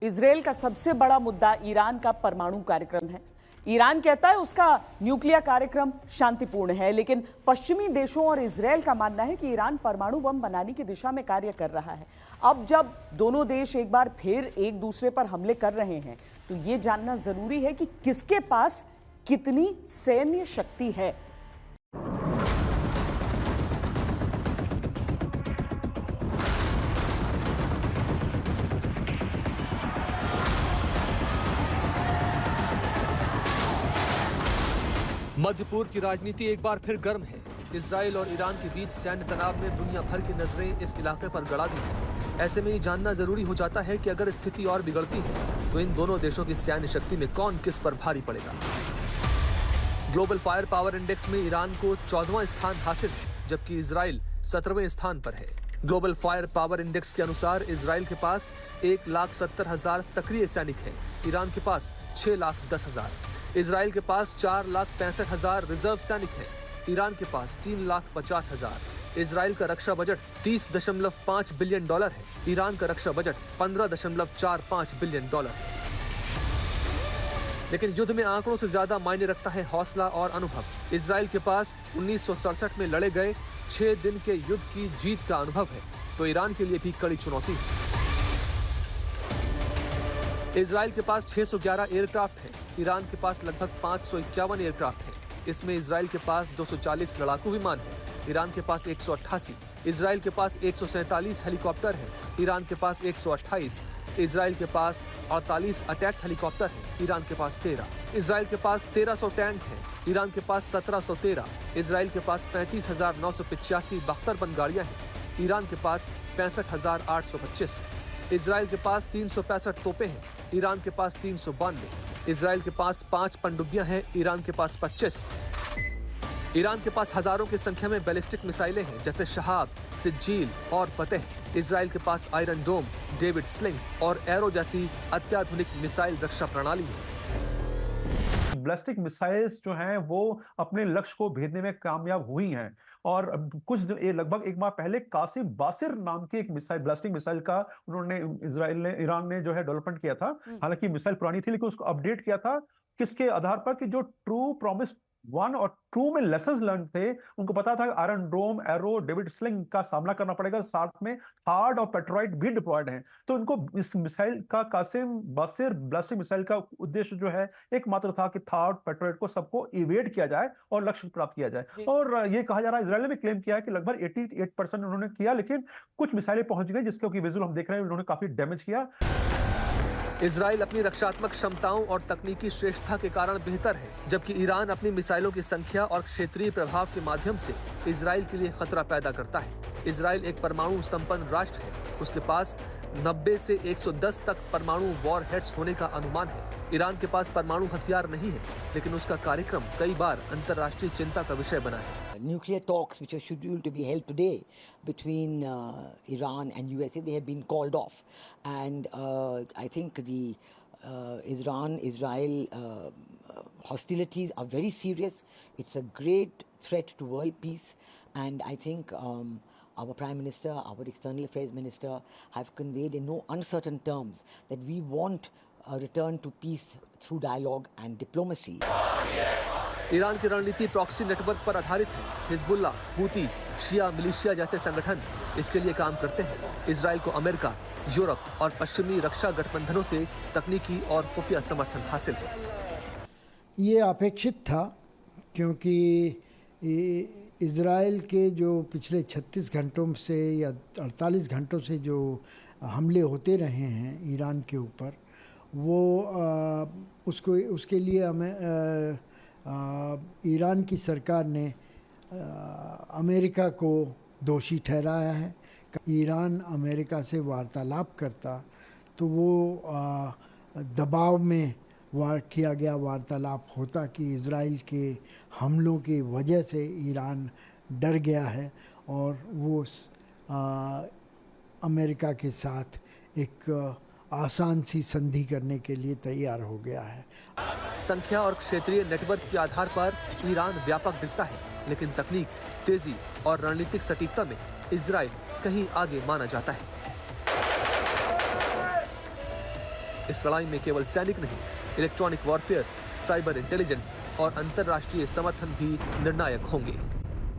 Israel का सबसे बड़ा मुद्दा ईरान का परमाणु कार्यक्रम है। ईरान कहता है उसका न्यूक्लियर कार्यक्रम शांतिपूर्ण है, लेकिन पश्चिमी देशों और इजरायल का मानना है कि ईरान परमाणु बम बनाने की दिशा में कार्य कर रहा है। अब जब दोनों देश एक बार फिर एक दूसरे पर हमले कर रहे हैं, तो ये जानना जरूरी है कि किसके पास कितनी सैन्य शक्ति है। मध्य पूर्व की राजनीति एक बार फिर गर्म है। इजराइल और ईरान के बीच सैन्य तनाव ने दुनिया भर की नजरें इस इलाके पर गड़ा दी है। ऐसे में ये जानना जरूरी हो जाता है कि अगर स्थिति और बिगड़ती है तो इन दोनों देशों की सैन्य शक्ति में कौन किस पर भारी पड़ेगा। ग्लोबल फायर पावर इंडेक्स में ईरान को 14वां स्थान हासिल है, जबकि इजराइल 17वें स्थान पर है। ग्लोबल फायर पावर इंडेक्स के अनुसार इजराइल के पास 1,70,000 सक्रिय सैनिक हैं, ईरान के पास 6,10,000। इजराइल के पास 4,65,000 रिजर्व सैनिक हैं, ईरान के पास 3,50,000। इजराइल का रक्षा बजट $30.5 बिलियन है, ईरान का रक्षा बजट $15.45 बिलियन है। लेकिन युद्ध में आंकड़ों से ज्यादा मायने रखता है हौसला और अनुभव। इजराइल के पास 1967 में लड़े गए 6 दिन के युद्ध की जीत का अनुभव है, तो ईरान के लिए भी कड़ी चुनौती है। इजराइल के पास 611 एयरक्राफ्ट हैं, ईरान के पास लगभग 551 एयरक्राफ्ट हैं। इसमें इजराइल के पास 240 लड़ाकू विमान हैं, ईरान के पास 188। इजराइल के पास 147 हेलीकॉप्टर हैं, ईरान के पास 128। इजराइल के पास 48 अटैक हेलीकॉप्टर हैं, ईरान के पास 13। इजराइल के पास 1300 टैंक हैं, ईरान के पास 1713। इजराइल के पास 35,985 बख्तरबंद गाड़ियां हैं, ईरान के पास 65,825। इजराइल के पास 365 तोपें हैं, ईरान के पास 392। इजराइल के पास 5 पनडुब्बियां हैं, ईरान के पास 25। ईरान के पास हजारों की संख्या में बैलिस्टिक मिसाइलें हैं, जैसे शहाब, सिज्जील और फतेह। इजराइल के पास आयरन डोम, डेविड स्लिंग और एरो जैसी अत्याधुनिक मिसाइल रक्षा प्रणाली है। बैलिस्टिक मिसाइल्स जो हैं वो अपने लक्ष्य को भेदने में कामयाब हुई हैं, और कुछ लगभग एक माह पहले कासिम बासिर नाम की एक मिसाइल, बैलिस्टिक मिसाइल का ईरान ने जो है डेवलपमेंट किया था। हालांकि मिसाइल पुरानी थी, लेकिन उसको अपडेट किया था किसके आधार पर कि जो ट्रू प्रॉमिस 1 और 2 में लेसन्स लर्न थे, उनको पता था आयरन डोम, एरो, डेविड स्लिंग का सामना करना पड़ेगा, साथ में हार्ड और पेट्रोइट भी डिप्लॉयड हैं। तो इनको इस मिसाइल का, कासिम बासिर बैलिस्टिक मिसाइल का उद्देश्य जो है एकमात्र था कि हार्ड पेट्रोइट को सबको इवेड किया जाए और लक्ष्य प्राप्त किया जाए। और ये कहा जा रहा है, इजराइल ने भी क्लेम किया है कि लगभग 88% उन्होंने किया, लेकिन कुछ मिसाइलें पहुंच गई जिसके विजुअल हम देख रहे हैं, उन्होंने काफी डैमेज किया। इजराइल अपनी रक्षात्मक क्षमताओं और तकनीकी श्रेष्ठता के कारण बेहतर है, जबकि ईरान अपनी मिसाइलों की संख्या और क्षेत्रीय प्रभाव के माध्यम से इजराइल के लिए खतरा पैदा करता है। इजराइल एक परमाणु संपन्न राष्ट्र है, उसके पास 90 से 110 तक परमाणु वॉरहेड्स होने का अनुमान है। ईरान के पास परमाणु हथियार नहीं है, लेकिन उसका कार्यक्रम कई बार अंतर्राष्ट्रीय चिंता का विषय बना है। Nuclear talks, which are scheduled to be held today between Iran and USA, they have been called off, and I think the Iran-Israel hostilities are very serious. It's a great threat to world peace, and I think our Prime Minister, our External Affairs Minister have conveyed in no uncertain terms that we want a return to peace through dialogue and diplomacy. Iran की रणनीति proxy network पर आधारित है। Hezbollah, Houthi, शिया militia जैसे संगठन इसके लिए काम करते हैं। इजराइल को अमेरिका, यूरोप और पश्चिमी रक्षा गठबंधनों से तकनीकी और खुफिया समर्थन हासिल है। ये अपेक्षित था, क्योंकि इजराइल के जो पिछले 36 घंटों से या 48 घंटों से जो हमले होते रहे हैं ईरान के ऊपर, वो उसके लिए हमें ईरान की सरकार ने अमेरिका को दोषी ठहराया है। ईरान अमेरिका से वार्तालाप करता तो वो दबाव में किया गया वार्तालाप होता कि इजराइल के हमलों की वजह से ईरान डर गया है और वो अमेरिका के साथ एक आसान सी संधि करने के लिए तैयार हो गया है। संख्या और क्षेत्रीय नेटवर्क के आधार पर ईरान व्यापक दिखता है, लेकिन तकनीक, तेजी और रणनीतिक सटीकता में इजराइल कहीं आगे माना जाता है। इस लड़ाई में केवल सैनिक नहीं, इलेक्ट्रॉनिक वॉरफेयर, साइबर इंटेलिजेंस और अंतर्राष्ट्रीय समर्थन भी निर्णायक होंगे।